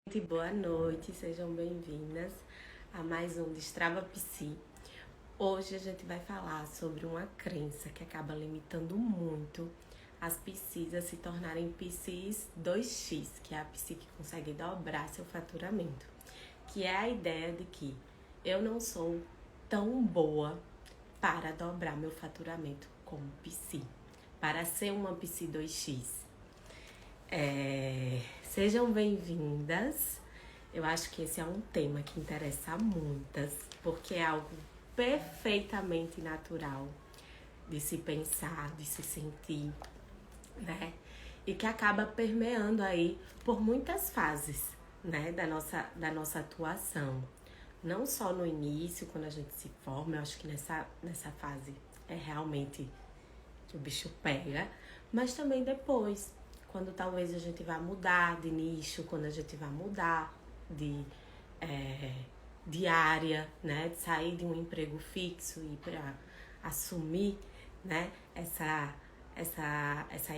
Gente, boa noite, sejam bem-vindas a mais um Destrava Psi. Hoje a gente vai falar sobre uma crença que acaba limitando muito as psis a se tornarem psis 2x, que é a psi que consegue dobrar seu faturamento, que é a ideia de que eu não sou tão boa para dobrar meu faturamento como psi, para ser uma psi 2x. Sejam bem-vindas. Eu acho que esse é um tema que interessa a muitas, porque é algo perfeitamente natural de se pensar, de se sentir, né? E que acaba permeando aí por muitas fases, né, da nossa atuação. Não só no início, quando a gente se forma, eu acho que nessa fase é realmente que o bicho pega, mas também depois, quando talvez a gente vá mudar de nicho, quando a gente vai mudar de área, né, de sair de um emprego fixo e para assumir, né, essa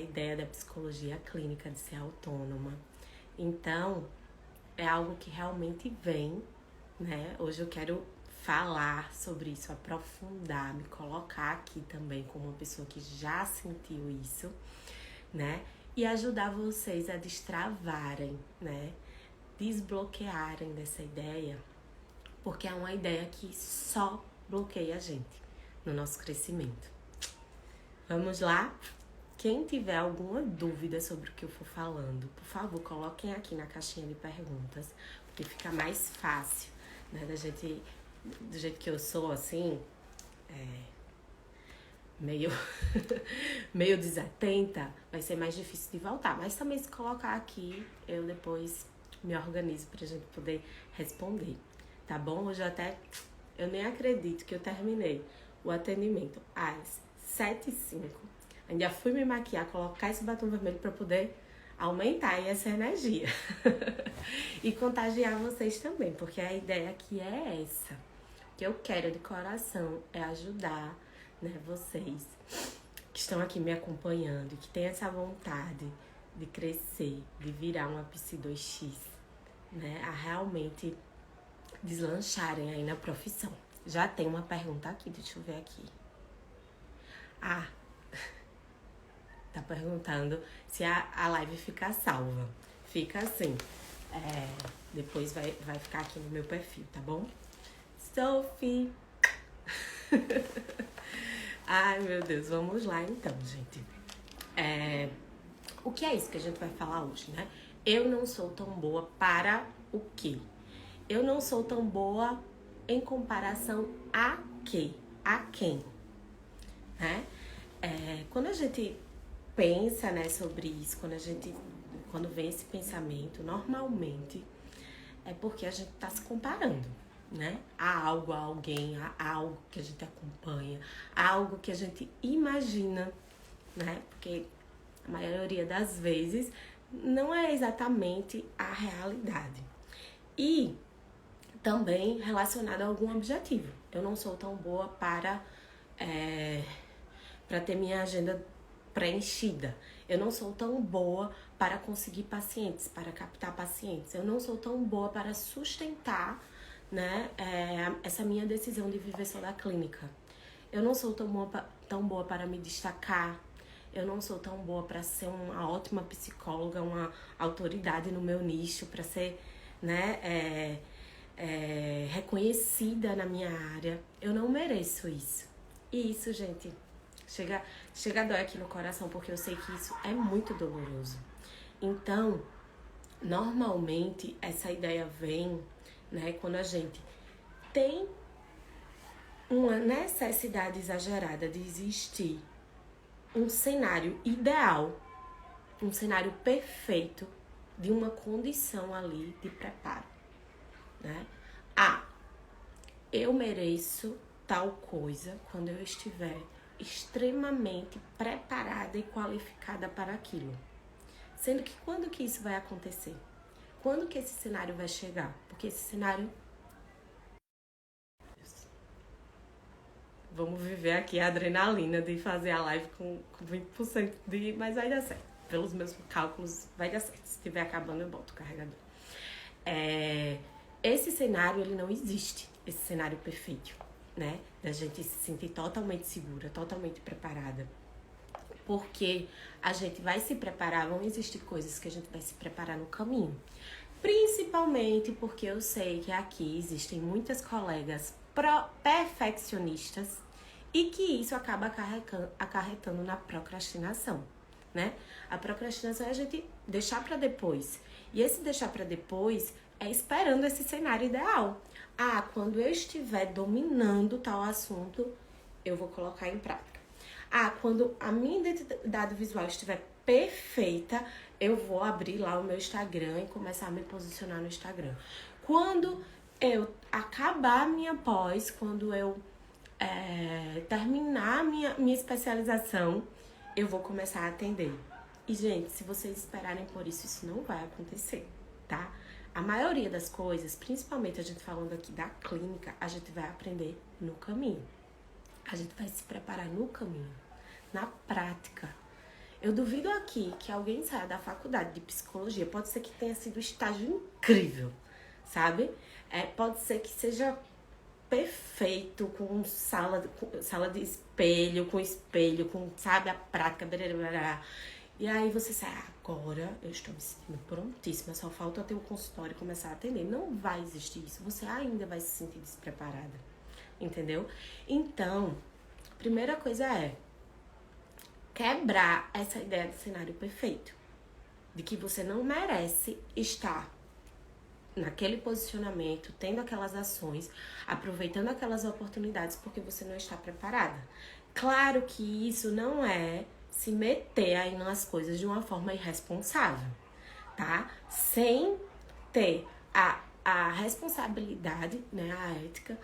ideia da psicologia clínica de ser autônoma. Então, é algo que realmente vem, né? Hoje eu quero falar sobre isso, aprofundar, me colocar aqui também como uma pessoa que já sentiu isso, né? E ajudar vocês a destravarem, né? Desbloquearem dessa ideia, porque é uma ideia que só bloqueia a gente no nosso crescimento. Vamos lá? Quem tiver alguma dúvida sobre o que eu for falando, por favor, coloquem aqui na caixinha de perguntas, porque fica mais fácil, né? Do jeito que eu sou, assim, meio, meio desatenta, vai ser mais difícil de voltar. Mas também se colocar aqui, eu depois me organizo pra gente poder responder, tá bom? Eu nem acredito que eu terminei o atendimento às 7h05. Ainda fui me maquiar, colocar esse batom vermelho pra poder aumentar aí essa energia. E contagiar vocês também, porque a ideia aqui é essa. O que eu quero de coração é ajudar, né, vocês que estão aqui me acompanhando e que têm essa vontade de crescer, de virar uma psi 2x, né, a realmente deslancharem aí na profissão. Já tem uma pergunta aqui, deixa eu ver aqui. Tá perguntando se a live fica salva. Fica assim. Depois vai ficar aqui no meu perfil, tá bom? Sophie! Ai, meu Deus, vamos lá então, gente. O que é isso que a gente vai falar hoje, né? Eu não sou tão boa para o quê? Eu não sou tão boa em comparação a quê? A quem? Né? Quando a gente pensa, né, sobre isso, quando vem esse pensamento, normalmente é porque a gente tá se comparando, né? A algo, a alguém, a algo que a gente acompanha, a algo que a gente imagina, né? Porque a maioria das vezes não é exatamente a realidade. E também relacionado a algum objetivo. Eu não sou tão boa para ter minha agenda preenchida. Eu não sou tão boa para conseguir pacientes, para captar pacientes. Eu não sou tão boa para sustentar, né, essa minha decisão de viver só da clínica. Eu não sou tão boa para me destacar. Eu não sou tão boa para ser uma ótima psicóloga, uma autoridade no meu nicho, para ser, né, reconhecida na minha área. Eu não mereço isso. E isso, gente, chega a dói aqui no coração, porque eu sei que isso é muito doloroso. Então, normalmente, essa ideia vem, né, quando a gente tem uma necessidade exagerada de existir um cenário ideal, um cenário perfeito de uma condição ali de preparo, né? Eu mereço tal coisa quando eu estiver extremamente preparada e qualificada para aquilo. Sendo que quando que isso vai acontecer? Quando que esse cenário vai chegar? Porque esse cenário... Vamos viver aqui a adrenalina de fazer a live com 20% Mas vai dar certo. Pelos meus cálculos, vai dar certo. Se estiver acabando, eu boto o carregador. Esse cenário, ele não existe, esse cenário perfeito, né? Da gente se sentir totalmente segura, totalmente preparada. Porque a gente vai se preparar, vão existir coisas que a gente vai se preparar no caminho. Principalmente porque eu sei que aqui existem muitas colegas perfeccionistas e que isso acaba acarretando na procrastinação, né? A procrastinação é a gente deixar para depois. E esse deixar para depois é esperando esse cenário ideal. Quando eu estiver dominando tal assunto, eu vou colocar em prática. Quando a minha identidade visual estiver perfeita, eu vou abrir lá o meu Instagram e começar a me posicionar no Instagram. Quando eu acabar minha pós, quando eu terminar minha especialização, eu vou começar a atender. E, gente, se vocês esperarem por isso, isso não vai acontecer, tá? A maioria das coisas, principalmente a gente falando aqui da clínica, a gente vai aprender no caminho. A gente vai se preparar no caminho, na prática. Eu duvido aqui que alguém saia da faculdade de psicologia. Pode ser que tenha sido um estágio incrível, sabe? Pode ser que seja perfeito, com sala de espelho, com, sabe, a prática. Blá. E aí você sai, agora eu estou me sentindo prontíssima, só falta eu ter um consultório e começar a atender. Não vai existir isso, você ainda vai se sentir despreparada, entendeu? Então, primeira coisa é quebrar essa ideia de cenário perfeito, de que você não merece estar naquele posicionamento, tendo aquelas ações, aproveitando aquelas oportunidades porque você não está preparada. Claro que isso não é se meter aí nas coisas de uma forma irresponsável, tá? Sem ter a responsabilidade, né, a ética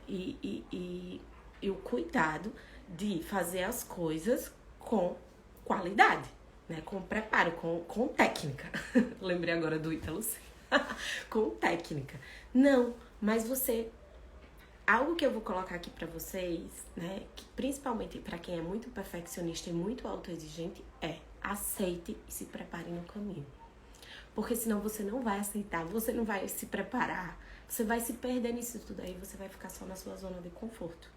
e o cuidado de fazer as coisas com qualidade, né? Com preparo, com técnica. Lembrei agora do Ítalo Senna. Com técnica. Não, mas você... Algo que eu vou colocar aqui pra vocês, né, que principalmente pra quem é muito perfeccionista e muito autoexigente, aceite e se prepare no caminho. Porque senão você não vai aceitar, você não vai se preparar, você vai se perder nisso tudo aí, você vai ficar só na sua zona de conforto.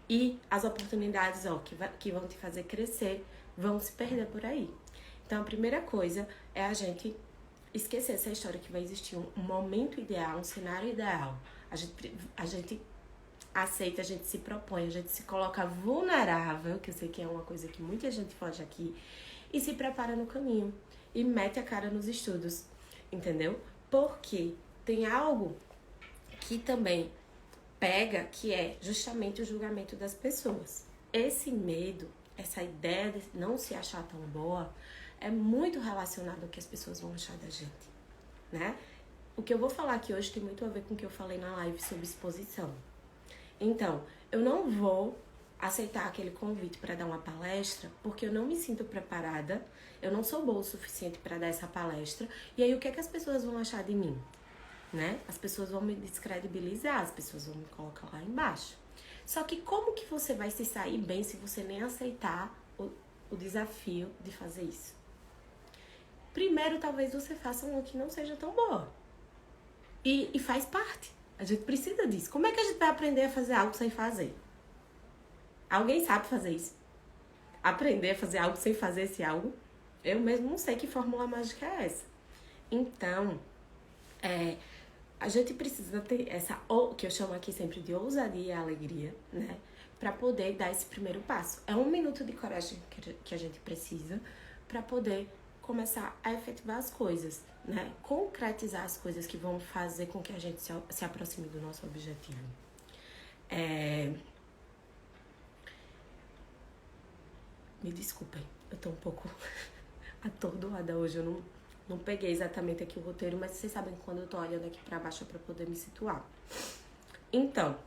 E as oportunidades, que vão te fazer crescer, vão se perder por aí. Então, a primeira coisa é a gente esquecer essa história que vai existir um momento ideal, um cenário ideal. A gente aceita, a gente se propõe, a gente se coloca vulnerável, que eu sei que é uma coisa que muita gente foge aqui, e se prepara no caminho. E mete a cara nos estudos, entendeu? Porque tem algo que também pega, que é justamente o julgamento das pessoas. Esse medo, essa ideia de não se achar tão boa, é muito relacionado ao que as pessoas vão achar da gente, né? O que eu vou falar aqui hoje tem muito a ver com o que eu falei na live sobre exposição. Então, eu não vou aceitar aquele convite para dar uma palestra porque eu não me sinto preparada, eu não sou boa o suficiente para dar essa palestra, e aí o que é que as pessoas vão achar de mim, né? As pessoas vão me descredibilizar, as pessoas vão me colocar lá embaixo. Só que como que você vai se sair bem se você nem aceitar o desafio de fazer isso? Primeiro, talvez você faça uma que não seja tão boa. E faz parte. A gente precisa disso. Como é que a gente vai aprender a fazer algo sem fazer? Alguém sabe fazer isso? Aprender a fazer algo sem fazer esse algo? Eu mesmo não sei que fórmula mágica é essa. Então, a gente precisa ter essa, que eu chamo aqui sempre de ousadia e alegria, né? Pra poder dar esse primeiro passo. É 1 minuto de coragem que a gente precisa pra poder começar a efetivar as coisas, né? Concretizar as coisas que vão fazer com que a gente se aproxime do nosso objetivo. Me desculpem, eu tô um pouco atordoada hoje, eu não peguei exatamente aqui o roteiro, mas vocês sabem que quando eu tô olhando aqui pra baixo é pra poder me situar. Então,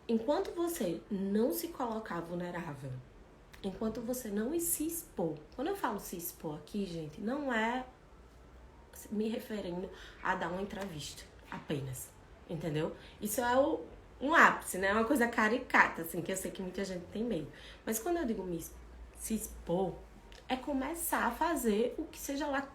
enquanto você não se colocar vulnerável, enquanto você não se expor, quando eu falo se expor aqui, gente, não é me referindo a dar uma entrevista apenas, entendeu? Isso é um ápice, né? É uma coisa caricata, assim, que eu sei que muita gente tem medo. Mas quando eu digo se expor, é começar a fazer o que seja lá,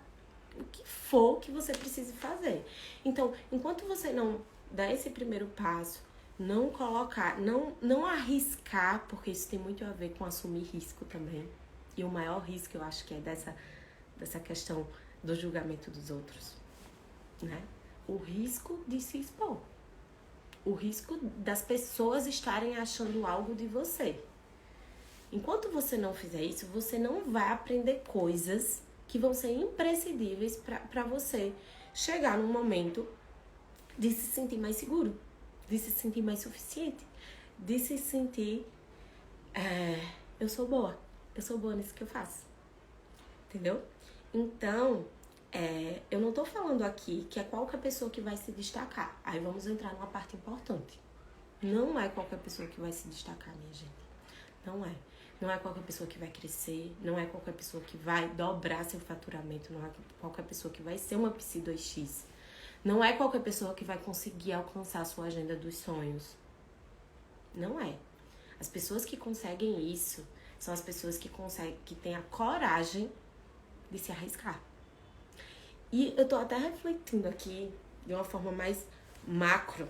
o que for que você precise fazer. Então, enquanto você não dá esse primeiro passo, não colocar, não arriscar, porque isso tem muito a ver com assumir risco também. E o maior risco, eu acho que é dessa questão do julgamento dos outros, né? O risco de se expor. O risco das pessoas estarem achando algo de você. Enquanto você não fizer isso, você não vai aprender coisas que vão ser imprescindíveis para você chegar num momento de se sentir mais seguro, de se sentir mais suficiente, de se sentir, eu sou boa nisso que eu faço, entendeu? Então, eu não tô falando aqui que é qualquer pessoa que vai se destacar. Aí vamos entrar numa parte importante. Não é qualquer pessoa que vai se destacar, minha gente. Não é. Não é qualquer pessoa que vai crescer, não é qualquer pessoa que vai dobrar seu faturamento, não é qualquer pessoa que vai ser uma Psi 2X. Não é qualquer pessoa que vai conseguir alcançar a sua agenda dos sonhos. Não é. As pessoas que conseguem isso são as pessoas que têm a coragem de se arriscar. E eu tô até refletindo aqui de uma forma mais macro,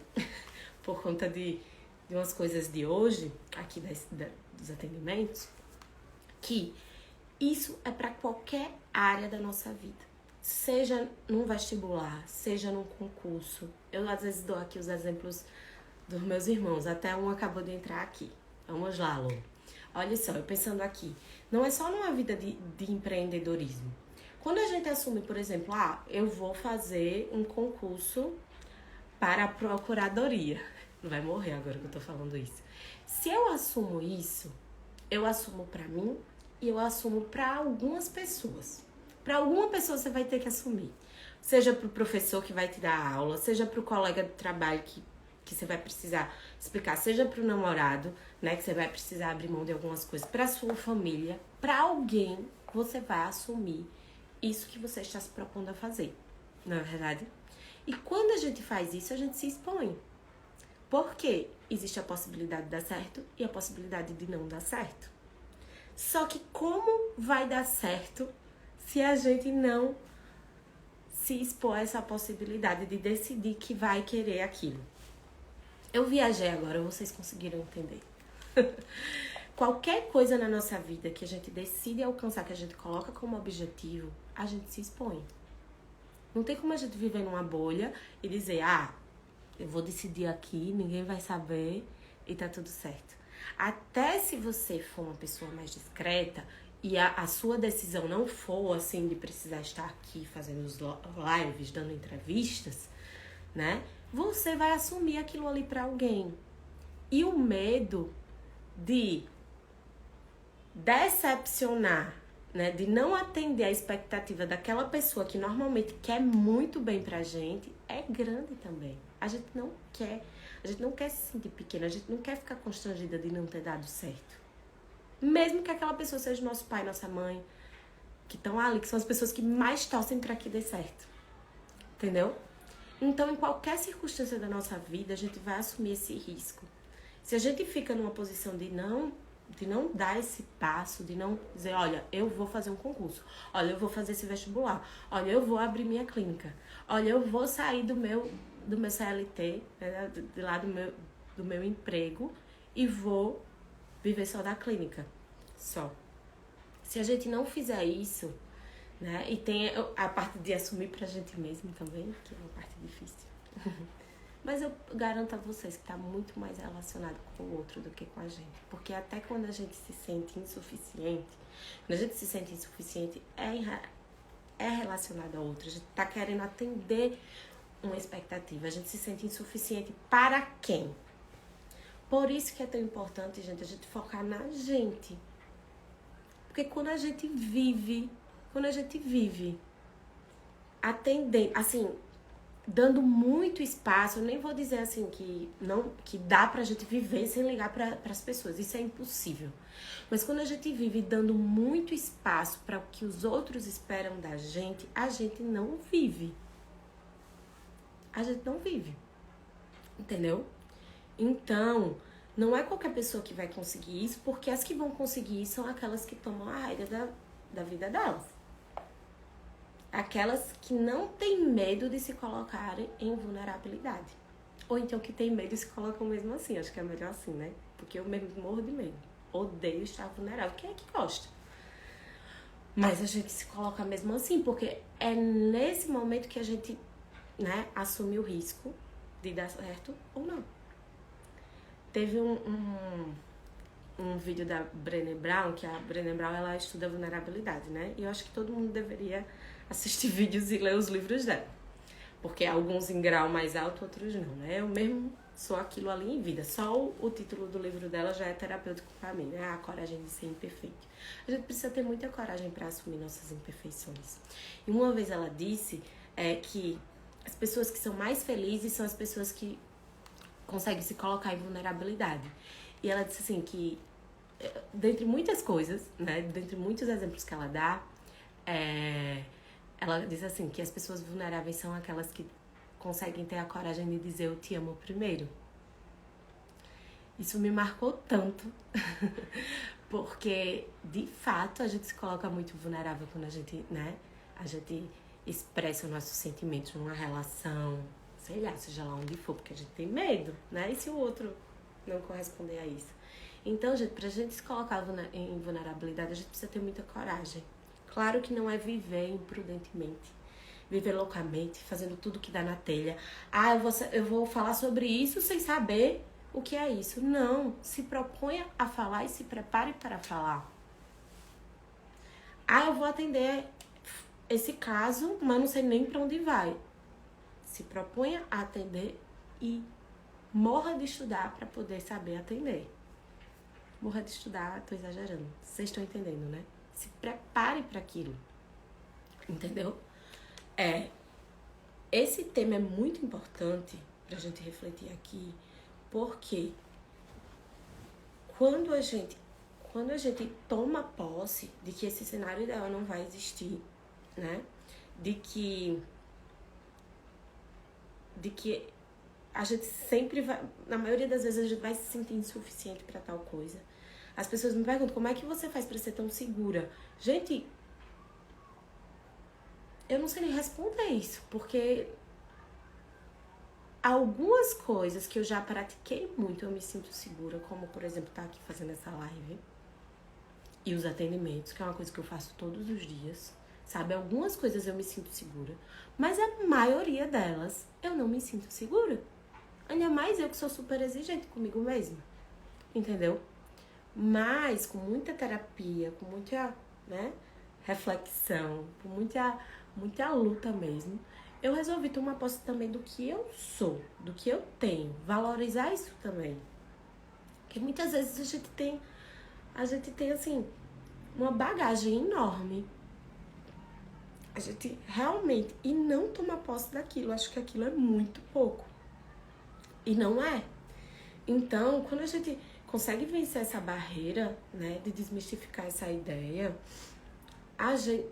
por conta de umas coisas de hoje, aqui dos atendimentos, que isso é para qualquer área da nossa vida. Seja num vestibular, seja num concurso. Eu às vezes dou aqui os exemplos dos meus irmãos, até um acabou de entrar aqui. Vamos lá, Lô. Olha só, eu pensando aqui, não é só numa vida de empreendedorismo. Quando a gente assume, por exemplo, eu vou fazer um concurso para a procuradoria. Não vai morrer agora que eu tô falando isso. Se eu assumo isso, eu assumo pra mim e eu assumo pra algumas pessoas. Pra alguma pessoa você vai ter que assumir. Seja pro professor que vai te dar a aula, seja pro colega de trabalho que você vai precisar explicar, seja pro namorado, né, que você vai precisar abrir mão de algumas coisas, pra sua família, pra alguém, você vai assumir isso que você está se propondo a fazer, não é verdade? E quando a gente faz isso, a gente se expõe. Porque existe a possibilidade de dar certo e a possibilidade de não dar certo. Só que como vai dar certo se a gente não se expor a essa possibilidade de decidir que vai querer aquilo? Eu viajei agora, vocês conseguiram entender. Qualquer coisa na nossa vida que a gente decide alcançar, que a gente coloca como objetivo, a gente se expõe. Não tem como a gente viver numa bolha e dizer, eu vou decidir aqui, ninguém vai saber e tá tudo certo. Até se você for uma pessoa mais discreta e a sua decisão não for assim de precisar estar aqui fazendo os lives, dando entrevistas, né? Você vai assumir aquilo ali pra alguém. E o medo de decepcionar, né, de não atender a expectativa daquela pessoa que normalmente quer muito bem pra gente, é grande também. A gente não quer se sentir pequena, a gente não quer ficar constrangida de não ter dado certo. Mesmo que aquela pessoa seja nosso pai, nossa mãe, que estão ali, que são as pessoas que mais torcem pra que dê certo. Entendeu? Então, em qualquer circunstância da nossa vida, a gente vai assumir esse risco. Se a gente fica numa posição de não dar esse passo, de não dizer, olha, eu vou fazer um concurso, olha, eu vou fazer esse vestibular, olha, eu vou abrir minha clínica, olha, eu vou sair do meu CLT, né, de lá do meu emprego e vou viver só da clínica, só. Se a gente não fizer isso, né, e tem a parte de assumir pra gente mesmo também, que é uma parte difícil. Mas eu garanto a vocês que tá muito mais relacionado com o outro do que com a gente. Porque até quando a gente se sente insuficiente, é relacionado ao outro. A gente tá querendo atender uma expectativa. A gente se sente insuficiente para quem? Por isso que é tão importante, gente, a gente focar na gente. Porque quando a gente vive atendendo, assim, dando muito espaço, eu nem vou dizer assim que dá pra gente viver sem ligar pras pessoas, isso é impossível. Mas quando a gente vive dando muito espaço para o que os outros esperam da gente, a gente não vive. A gente não vive. Entendeu? Então, não é qualquer pessoa que vai conseguir isso, porque as que vão conseguir isso são aquelas que tomam a rédea da vida delas. aquelas que não têm medo de se colocarem em vulnerabilidade. Ou então que tem medo e se colocam mesmo assim. Acho que é melhor assim, né? Porque eu mesmo morro de medo. Odeio estar vulnerável. Quem é que gosta? Mas a gente se coloca mesmo assim, porque é nesse momento que a gente, né, assume o risco de dar certo ou não. Teve um vídeo da Brené Brown, que a Brené Brown, ela estuda vulnerabilidade, né? E eu acho que todo mundo deveria assistir vídeos e ler os livros dela. Porque alguns em grau mais alto, outros não, né? Eu mesmo sou aquilo ali em vida. Só o título do livro dela já é terapêutico pra mim, né? A coragem de ser imperfeito. A gente precisa ter muita coragem para assumir nossas imperfeições. E uma vez ela disse que as pessoas que são mais felizes são as pessoas que conseguem se colocar em vulnerabilidade. E ela disse assim que, dentre muitas coisas, né? Dentre muitos exemplos que ela dá, ela diz assim, que as pessoas vulneráveis são aquelas que conseguem ter a coragem de dizer eu te amo primeiro. Isso me marcou tanto, porque, de fato, a gente se coloca muito vulnerável quando a gente, né, a gente expressa os nossos sentimentos numa relação, sei lá, seja lá onde for, porque a gente tem medo, né? E se o outro não corresponder a isso? Então, gente, pra gente se colocar em vulnerabilidade, a gente precisa ter muita coragem. Claro que não é viver imprudentemente, viver loucamente, fazendo tudo que dá na telha. Ah, eu vou falar sobre isso sem saber o que é isso. Não, se proponha a falar e se prepare para falar. Ah, eu vou atender esse caso, mas não sei nem para onde vai. Se proponha a atender e morra de estudar para poder saber atender. Morra de estudar, tô exagerando. Vocês estão entendendo, né? Se prepare para aquilo. Entendeu? Esse tema é muito importante pra gente refletir aqui, porque quando a gente toma posse de que esse cenário ideal não vai existir, né? De que a gente sempre vai, na maioria das vezes a gente vai se sentir insuficiente para tal coisa. As pessoas me perguntam, como é que você faz para ser tão segura? Gente, eu não sei nem responder isso, porque algumas coisas que eu já pratiquei muito, eu me sinto segura, como, por exemplo, estar aqui fazendo essa live e os atendimentos, que é uma coisa que eu faço todos os dias, sabe? Algumas coisas eu me sinto segura, mas a maioria delas eu não me sinto segura. Ainda mais eu que sou super exigente comigo mesma, entendeu? Mas com muita terapia, com muita, né, reflexão, com muita luta mesmo, eu resolvi tomar posse também do que eu sou, do que eu tenho, valorizar isso também. Porque muitas vezes a gente tem assim, uma bagagem enorme. A gente realmente, e não tomar posse daquilo, acho que aquilo é muito pouco. E não é. Então, quando a gente consegue vencer essa barreira, né, de desmistificar essa ideia, a gente,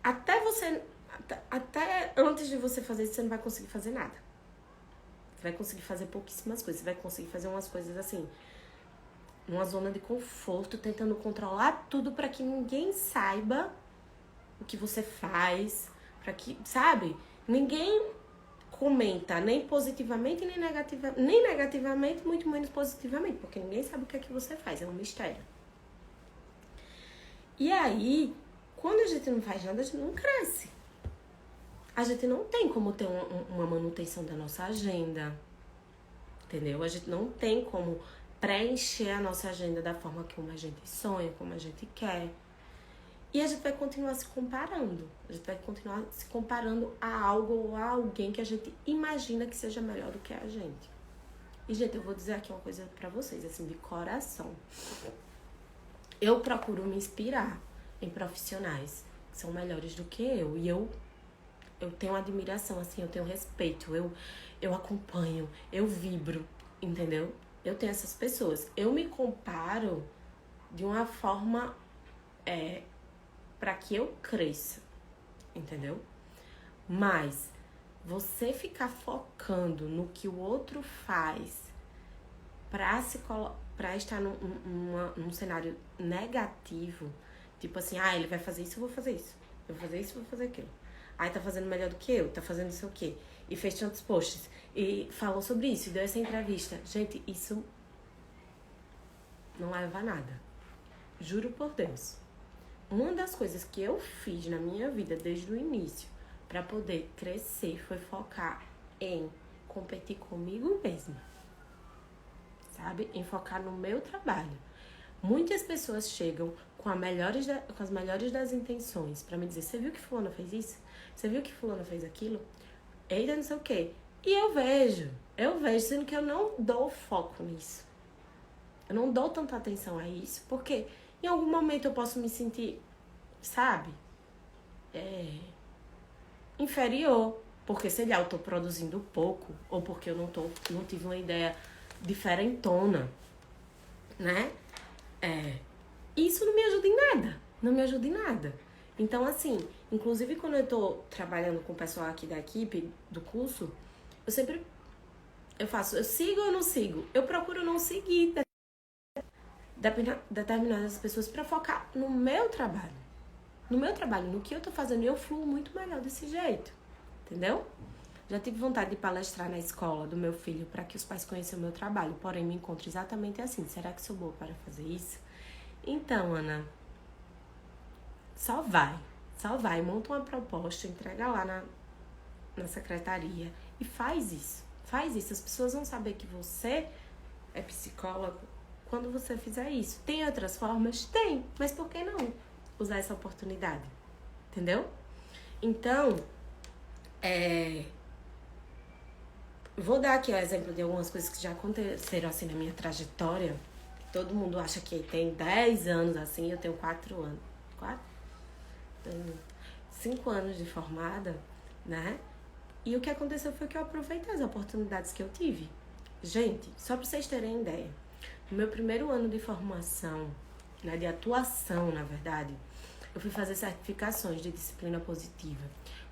até antes de você fazer isso, você não vai conseguir fazer nada. Você vai conseguir fazer pouquíssimas coisas. Você vai conseguir fazer umas coisas assim, numa zona de conforto, tentando controlar tudo para que ninguém saiba o que você faz, para que, sabe? Ninguém comenta nem positivamente, nem negativamente, muito menos positivamente, porque ninguém sabe o que é que você faz, é um mistério. E aí, quando a gente não faz nada, a gente não cresce. A gente não tem como ter uma manutenção da nossa agenda, entendeu? A gente não tem como preencher a nossa agenda da forma como a gente sonha, como a gente quer. E a gente vai continuar se comparando. A gente vai continuar se comparando a algo ou a alguém que a gente imagina que seja melhor do que a gente. E, gente, eu vou dizer aqui uma coisa pra vocês, assim, de coração. Eu procuro me inspirar em profissionais que são melhores do que eu. E eu tenho admiração, assim, eu tenho respeito. Eu acompanho, eu vibro, entendeu? Eu tenho essas pessoas. Eu me comparo de uma forma... para que eu cresça, entendeu? Mas você ficar focando no que o outro faz pra estar num cenário negativo, tipo assim, ele vai fazer isso, eu vou fazer isso. eu vou fazer isso, vou fazer aquilo. Aí tá fazendo melhor do que eu, tá fazendo isso o quê? E fez tantos posts, e falou sobre isso, e deu essa entrevista. Gente, isso não leva a nada. Juro por Deus. Uma das coisas que eu fiz na minha vida desde o início para poder crescer foi focar em competir comigo mesma. Sabe? Em focar no meu trabalho. Muitas pessoas chegam com as melhores das intenções para me dizer: você viu que fulana fez isso? Você viu que fulana fez aquilo? Eita, não sei o quê. E eu vejo, sendo que eu não dou foco nisso. Eu não dou tanta atenção a isso, porque em algum momento eu posso me sentir, sabe, inferior. Porque, sei lá, eu tô produzindo pouco, ou porque eu não tive uma ideia diferentona, né? Isso não me ajuda em nada. Não me ajuda em nada. Então, assim, inclusive quando eu tô trabalhando com o pessoal aqui da equipe, do curso, eu sigo ou não sigo? Eu procuro não seguir determinadas pessoas pra focar no meu trabalho. No meu trabalho, no que eu tô fazendo, eu fluo muito melhor desse jeito. Entendeu? Já tive vontade de palestrar na escola do meu filho para que os pais conheçam o meu trabalho, porém me encontro exatamente assim. Será que sou boa para fazer isso? Então, Ana, só vai, monta uma proposta, entrega lá na secretaria e faz isso. As pessoas vão saber que você é psicólogo quando você fizer isso. Tem outras formas? Tem, mas por que não usar essa oportunidade? Entendeu? Então, vou dar aqui o exemplo de algumas coisas que já aconteceram assim na minha trajetória. Todo mundo acha que tem 10 anos assim, eu tenho 4 anos. 5 anos de formada, né? E o que aconteceu foi que eu aproveitei as oportunidades que eu tive. Gente, só pra vocês terem ideia, no meu primeiro ano de formação, né, de atuação, na verdade, eu fui fazer certificações de disciplina positiva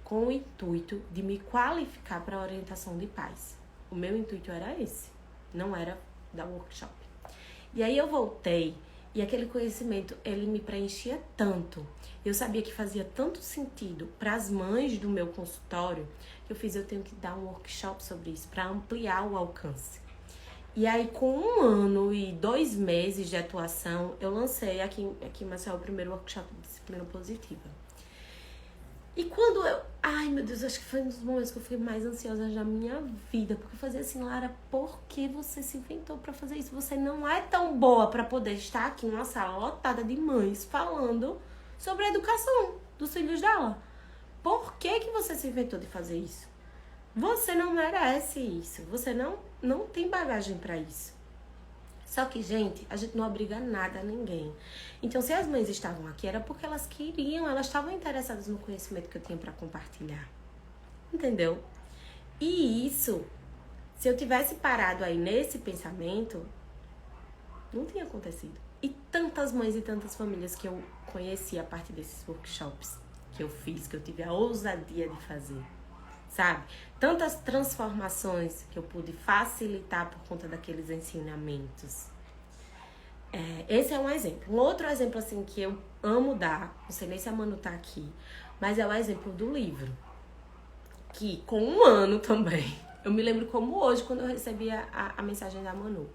com o intuito de me qualificar para a orientação de pais. O meu intuito era esse, não era dar workshop. E aí eu voltei e aquele conhecimento, ele me preenchia tanto. Eu sabia que fazia tanto sentido para as mães do meu consultório que eu tenho que dar um workshop sobre isso para ampliar o alcance. E aí, com 1 ano e 2 meses de atuação, eu lancei aqui em Maceió o primeiro workshop de disciplina positiva. E quando ai meu Deus, acho que foi um dos momentos que eu fiquei mais ansiosa da minha vida. Porque eu fazia assim: Lara, por que você se inventou pra fazer isso? Você não é tão boa pra poder estar aqui em uma sala lotada de mães falando sobre a educação dos filhos dela. Por que você se inventou de fazer isso? Você não merece isso. Você não tem bagagem pra isso. Só que, gente, a gente não obriga nada a ninguém. Então, se as mães estavam aqui, era porque elas queriam, elas estavam interessadas no conhecimento que eu tinha para compartilhar. Entendeu? E isso, se eu tivesse parado aí nesse pensamento, não tinha acontecido. E tantas mães e tantas famílias que eu conheci a partir desses workshops que eu fiz, que eu tive a ousadia de fazer. Sabe? Tantas transformações que eu pude facilitar por conta daqueles ensinamentos. Esse é um exemplo. Um outro exemplo, assim, que eu amo dar, não sei nem se a Manu tá aqui, mas é o exemplo do livro. Que, com 1 ano também, eu me lembro como hoje, quando eu recebi a mensagem da Manu.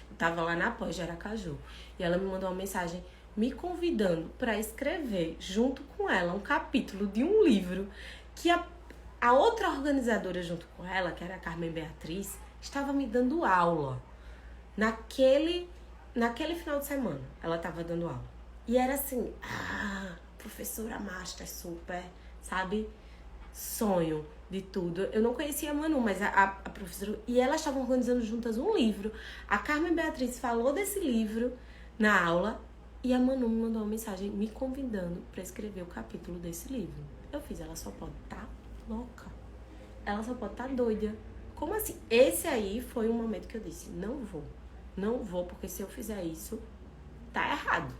Eu tava lá na Pós de Aracaju, e ela me mandou uma mensagem me convidando para escrever, junto com ela, um capítulo de um livro que a outra organizadora junto com ela, que era a Carmen Beatriz, estava me dando aula. Naquele final de semana, ela estava dando aula. E era assim, professora master, super, sabe? Sonho de tudo. Eu não conhecia a Manu, mas a professora... E elas estavam organizando juntas um livro. A Carmen Beatriz falou desse livro na aula e a Manu me mandou uma mensagem me convidando para escrever o capítulo desse livro. Eu fiz, ela só pode estar louca. Ela só pode estar doida. Como assim? Esse aí foi um momento que eu disse, não vou, porque se eu fizer isso, tá errado.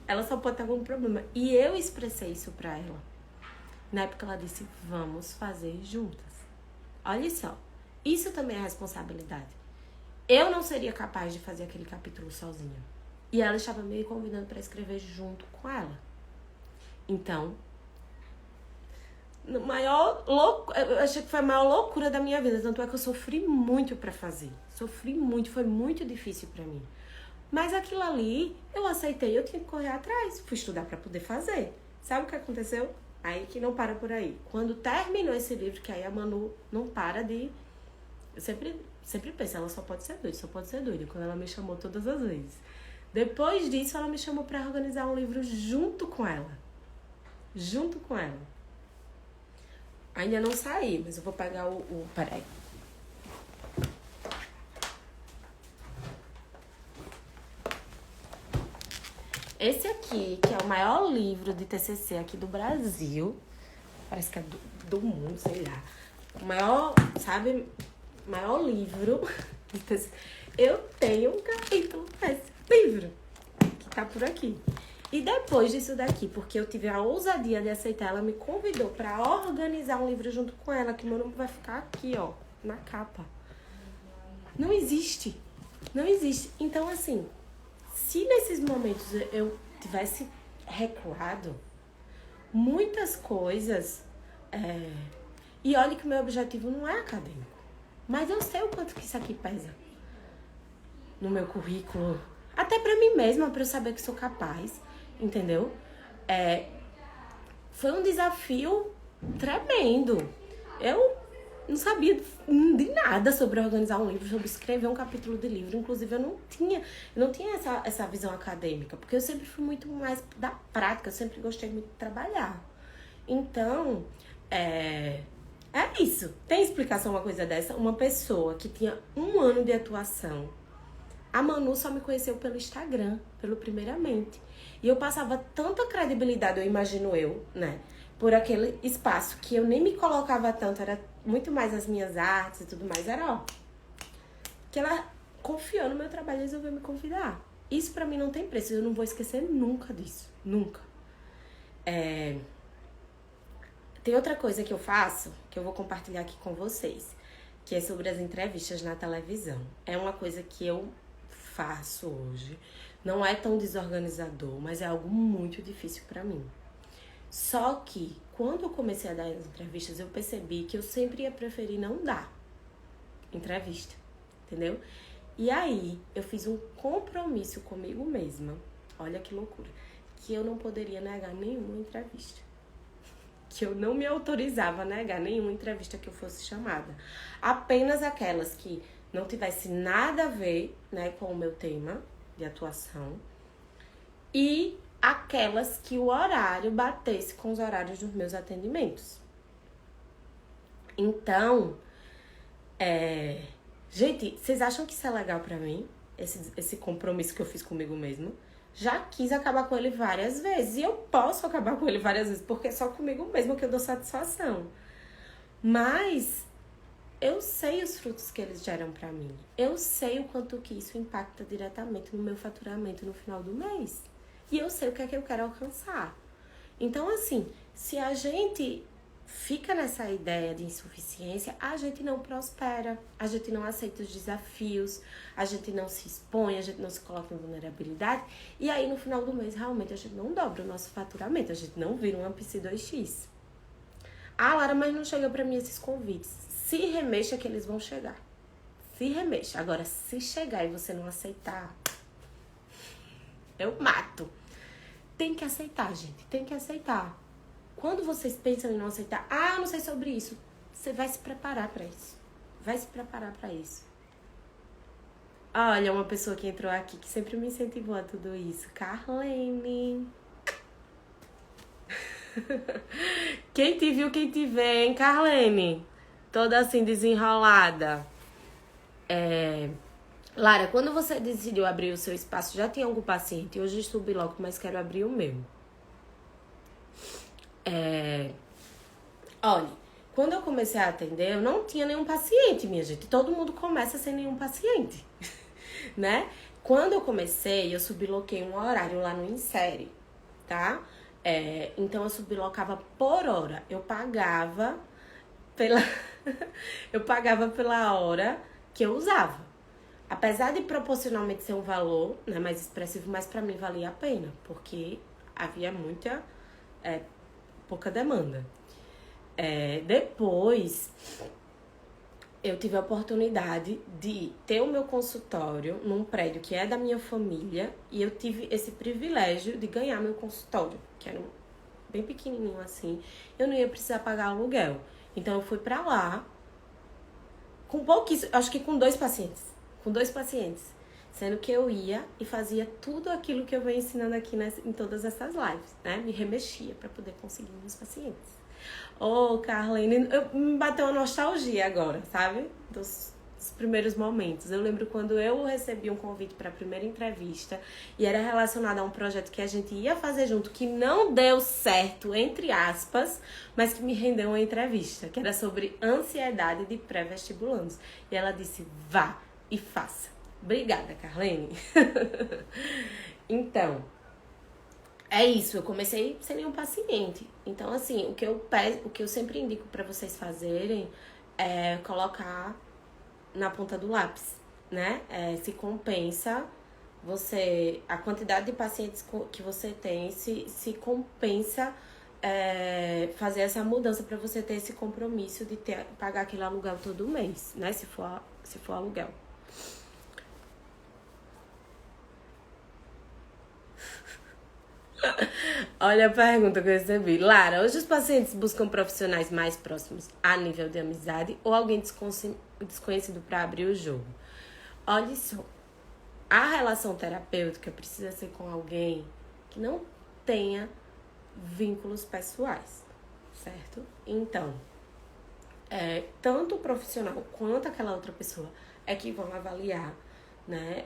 Ela só pode ter algum problema. E eu expressei isso pra ela. Na época ela disse, vamos fazer juntas. Olha só, isso também é responsabilidade. Eu não seria capaz de fazer aquele capítulo sozinha. E ela estava me convidando para escrever junto com ela. Então, eu achei que foi a maior loucura da minha vida. Tanto é que eu sofri muito pra fazer. Sofri muito, foi muito difícil pra mim. Mas aquilo ali, eu aceitei, eu tinha que correr atrás. Fui estudar pra poder fazer. Sabe o que aconteceu? Aí que não para por aí. Quando terminou esse livro, que aí a Manu não para de... Eu sempre penso, ela só pode ser doida. Quando ela me chamou todas as vezes. Depois disso, ela me chamou pra organizar um livro junto com ela. Junto com ela. Ainda não saí, mas eu vou pegar peraí. Esse aqui, que é o maior livro de TCC aqui do Brasil. Parece que é do mundo, sei lá. O maior, sabe? Maior livro de TCC. Eu tenho um capítulo desse livro, que tá por aqui. E depois disso daqui, porque eu tive a ousadia de aceitar, ela me convidou pra organizar um livro junto com ela, que meu nome vai ficar aqui, ó, na capa. Não existe. Não existe. Então, assim, se nesses momentos eu tivesse recuado, muitas coisas... E olha que o meu objetivo não é acadêmico. Mas eu sei o quanto que isso aqui pesa no meu currículo. Até pra mim mesma, pra eu saber que sou capaz. Entendeu? Foi um desafio tremendo. Eu não sabia de nada sobre organizar um livro, sobre escrever um capítulo de livro. Inclusive, eu não tinha essa visão acadêmica, porque eu sempre fui muito mais da prática, eu sempre gostei muito de trabalhar. Então, é isso. Tem explicação uma coisa dessa? Uma pessoa que tinha 1 ano de atuação, a Manu só me conheceu pelo Instagram, pelo Primeiramente. E eu passava tanta credibilidade, eu imagino né? Por aquele espaço que eu nem me colocava tanto, era muito mais as minhas artes e tudo mais. Era, que ela confiou no meu trabalho e resolveu me convidar. Isso pra mim não tem preço, eu não vou esquecer nunca disso. Nunca. Tem outra coisa que eu faço, que eu vou compartilhar aqui com vocês, que é sobre as entrevistas na televisão. É uma coisa que eu faço hoje. Não é tão desorganizador, mas é algo muito difícil pra mim. Só que, quando eu comecei a dar as entrevistas, eu percebi que eu sempre ia preferir não dar entrevista, entendeu? E aí, eu fiz um compromisso comigo mesma, olha que loucura, que eu não poderia negar nenhuma entrevista. Que eu não me autorizava a negar nenhuma entrevista que eu fosse chamada. Apenas aquelas que não tivesse nada a ver, né, com o meu tema de atuação. E aquelas que o horário batesse com os horários dos meus atendimentos. Então, gente, vocês acham que isso é legal pra mim? Esse compromisso que eu fiz comigo mesma? Já quis acabar com ele várias vezes. E eu posso acabar com ele várias vezes, porque é só comigo mesma que eu dou satisfação. Mas eu sei os frutos que eles geram pra mim. Eu sei o quanto que isso impacta diretamente no meu faturamento no final do mês. E eu sei o que é que eu quero alcançar. Então, assim, se a gente fica nessa ideia de insuficiência, a gente não prospera, a gente não aceita os desafios, a gente não se expõe, a gente não se coloca em vulnerabilidade. E aí, no final do mês, realmente, a gente não dobra o nosso faturamento, a gente não vira um Ampsi 2X. Ah, Lara, mas não chega pra mim esses convites. Se remexa que eles vão chegar. Se remexa. Agora, se chegar e você não aceitar, eu mato. Tem que aceitar, gente. Tem que aceitar. Quando vocês pensam em não aceitar, eu não sei sobre isso, você vai se preparar pra isso. Vai se preparar pra isso. Olha, uma pessoa que entrou aqui que sempre me incentivou a tudo isso. Carlene. Quem te viu, quem te vê, hein, Carlene? Toda assim, desenrolada. Lara, quando você decidiu abrir o seu espaço, já tinha algum paciente? Hoje eu subi logo, mas quero abrir o meu. Olha, quando eu comecei a atender, eu não tinha nenhum paciente, minha gente. Todo mundo começa sem nenhum paciente, né? Quando eu comecei, eu subloquei um horário lá no Insere, tá? Então, eu sublocava por hora. Eu pagava pela hora que eu usava. Apesar de proporcionalmente ser um valor, né, mais expressivo, mas pra mim valia a pena, porque havia muita pouca demanda. Depois, eu tive a oportunidade de ter o meu consultório num prédio que é da minha família, e eu tive esse privilégio de ganhar meu consultório, que era bem pequenininho assim. Eu não ia precisar pagar aluguel. Então eu fui pra lá com pouquíssimo, acho que com 2 pacientes. Com 2 pacientes. Sendo que eu ia e fazia tudo aquilo que eu venho ensinando aqui em todas essas lives, né? Me remexia pra poder conseguir meus pacientes. Carlene, me bateu uma nostalgia agora, sabe? Dos primeiros momentos. Eu lembro quando eu recebi um convite para a primeira entrevista e era relacionado a um projeto que a gente ia fazer junto, que não deu certo, entre aspas, mas que me rendeu uma entrevista, que era sobre ansiedade de pré-vestibulandos. E ela disse, vá e faça. Obrigada, Carlene. Então, é isso, eu comecei sem nenhum paciente. Então, assim, o que eu sempre indico para vocês fazerem é colocar na ponta do lápis, né? Se compensa a quantidade de pacientes que você tem, se compensa fazer essa mudança para você ter esse compromisso de pagar aquele aluguel todo mês, né? Se for aluguel. Olha a pergunta que eu recebi. Lara, hoje os pacientes buscam profissionais mais próximos a nível de amizade ou alguém desconhecido para abrir o jogo? Olha só, a relação terapêutica precisa ser com alguém que não tenha vínculos pessoais, certo? Então, tanto o profissional quanto aquela outra pessoa é que vão avaliar, né,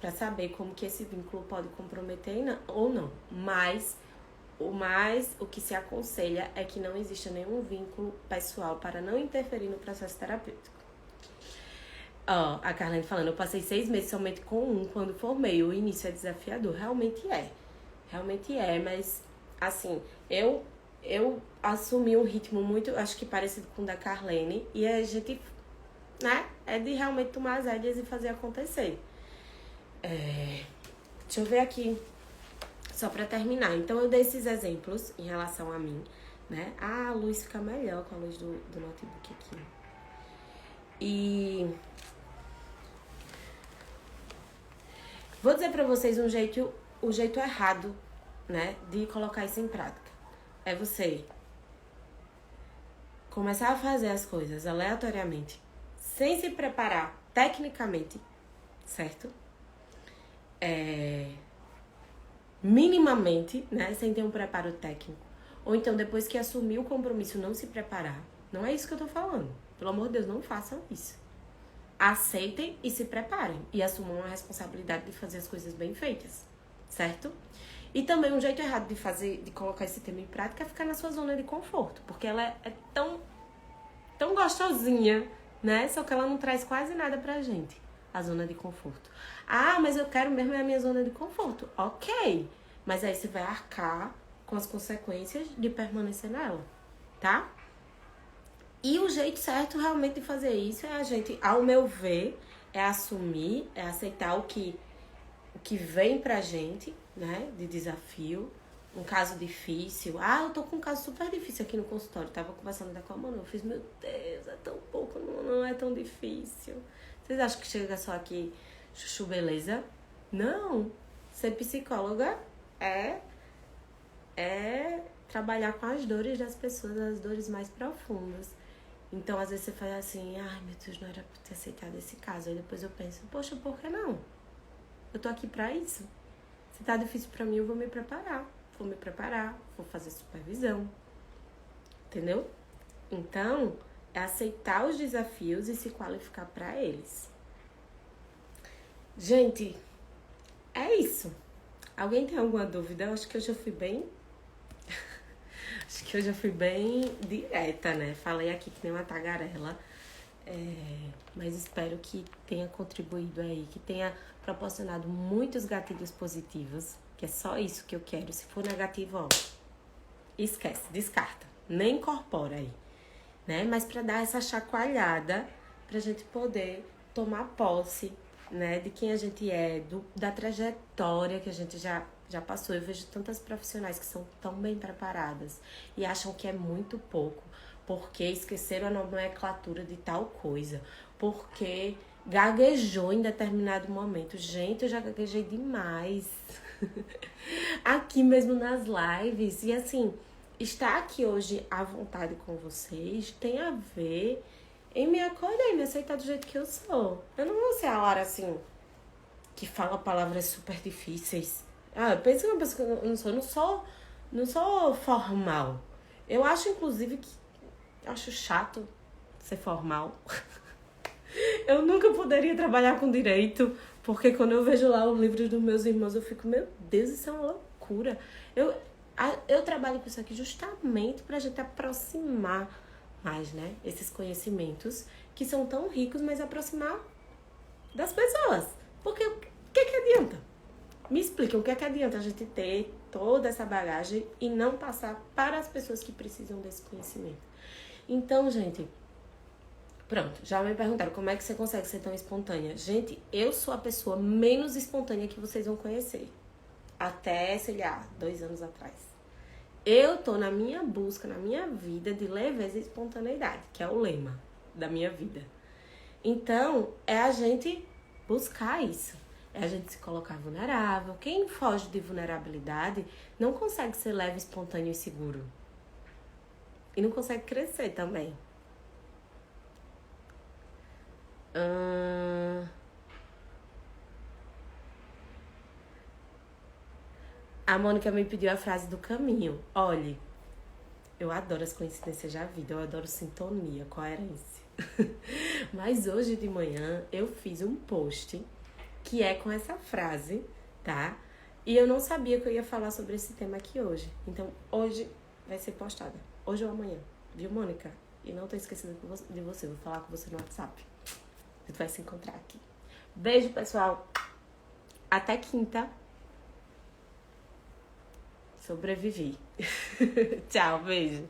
para saber como que esse vínculo pode comprometer ou não. Mas o que se aconselha é que não exista nenhum vínculo pessoal para não interferir no processo terapêutico. A Carlene falando, eu passei 6 meses somente com um quando formei. O início é desafiador. Realmente é, mas assim, eu assumi um ritmo muito, acho que parecido com o da Carlene, e a gente, né, é de realmente tomar as rédeas e fazer acontecer. Deixa eu ver aqui, só pra terminar. Então, eu dei esses exemplos em relação a mim, né? A luz fica melhor com a luz do notebook aqui. E vou dizer pra vocês o jeito errado, né, de colocar isso em prática. É você começar a fazer as coisas aleatoriamente, sem se preparar tecnicamente, certo? Minimamente, né, sem ter um preparo técnico. Ou então, depois que assumir o compromisso, não se preparar. Não é isso que eu tô falando. Pelo amor de Deus, não façam isso. Aceitem e se preparem. E assumam a responsabilidade de fazer as coisas bem feitas, certo? E também um jeito errado de colocar esse tema em prática é ficar na sua zona de conforto. Porque ela é tão gostosinha, né? Só que ela não traz quase nada pra gente, a zona de conforto. Mas eu quero mesmo a minha zona de conforto. Ok, mas aí você vai arcar com as consequências de permanecer nela, tá? E o jeito certo realmente de fazer isso é a gente, ao meu ver, assumir, aceitar o que vem pra gente, né, de desafio. Um caso difícil. Eu tô com um caso super difícil aqui no consultório. Tava conversando com a Manu. Eu fiz, meu Deus, é tão pouco, não é tão difícil. Vocês acham que chega só aqui, chuchu, beleza? Não. Ser psicóloga é trabalhar com as dores das pessoas, as dores mais profundas. Então, às vezes você faz assim, meu Deus, não era pra ter aceitado esse caso. Aí depois eu penso, poxa, por que não? Eu tô aqui pra isso. Se tá difícil pra mim, eu vou me preparar, vou fazer supervisão, entendeu? Então, é aceitar os desafios e se qualificar pra eles. Gente, é isso. Alguém tem alguma dúvida? Eu acho que eu já fui bem... direta, né? Falei aqui que nem uma tagarela. Mas espero que tenha contribuído aí, que tenha proporcionado muitos gatilhos positivos, que é só isso que eu quero. Se for negativo, esquece, descarta, nem incorpora aí, né? Mas para dar essa chacoalhada, pra gente poder tomar posse, né, de quem a gente é, da trajetória que a gente já Já passou. Eu vejo tantas profissionais que são tão bem preparadas e acham que é muito pouco, porque esqueceram a nomenclatura de tal coisa, porque gaguejou em determinado momento. Gente, eu já gaguejei demais. Aqui mesmo nas lives. E assim, estar aqui hoje à vontade com vocês tem a ver em me acolher, me aceitar do jeito que eu sou. Eu não vou ser a Lara assim, que fala palavras super difíceis. Pensa que uma pessoa que eu não sou formal. Eu acho, inclusive, que acho chato ser formal. Eu nunca poderia trabalhar com direito, porque quando eu vejo lá os livros dos meus irmãos, eu fico, meu Deus, isso é uma loucura. Eu trabalho com isso aqui justamente pra gente aproximar mais, né? Esses conhecimentos que são tão ricos, mas aproximar das pessoas. Porque o que adianta? Me explica, o que adianta a gente ter toda essa bagagem e não passar para as pessoas que precisam desse conhecimento? Então, gente, pronto, já me perguntaram como é que você consegue ser tão espontânea. Gente, eu sou a pessoa menos espontânea que vocês vão conhecer. Até, sei lá, 2 anos atrás. Eu tô na minha busca, na minha vida, de leveza e espontaneidade, que é o lema da minha vida. Então, é a gente buscar isso. É a gente se colocar vulnerável. Quem foge de vulnerabilidade não consegue ser leve, espontâneo e seguro. E não consegue crescer também. A Mônica me pediu a frase do caminho. Olhe, eu adoro as coincidências da vida. Eu adoro sintonia, coerência. Mas hoje de manhã eu fiz um post que é com essa frase, tá? E eu não sabia que eu ia falar sobre esse tema aqui hoje. Então, hoje vai ser postada. Hoje ou amanhã. Viu, Mônica? E não tô esquecendo de você. Vou falar com você no WhatsApp. A gente vai se encontrar aqui. Beijo, pessoal. Até quinta. Sobrevivi. Tchau, beijo.